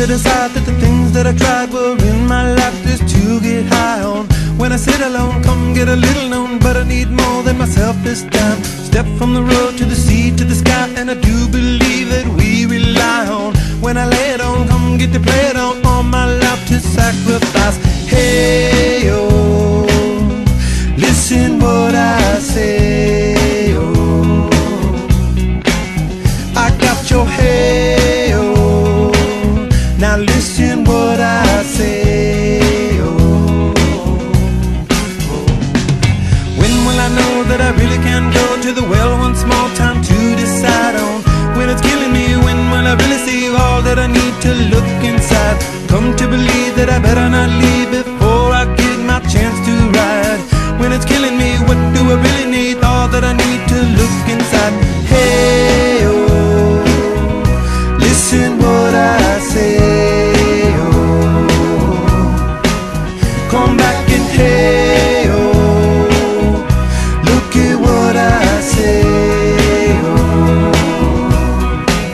to decide that the things that I tried were in my life just to get high on. When I sit alone, come get a little known, but I need more than myself this time. Step from the road to the sea to the sky, and I do believe that we rely on. When I lay it on, come get to play it on, all my life to sacrifice. Hey, oh, listen what I say, oh, I got your hey, oh, now listen what I say, oh, when will I know that I really can go to the well one small time to decide on? When it's killing me, when will I really see all that I need to look inside? Come to believe that I better not leave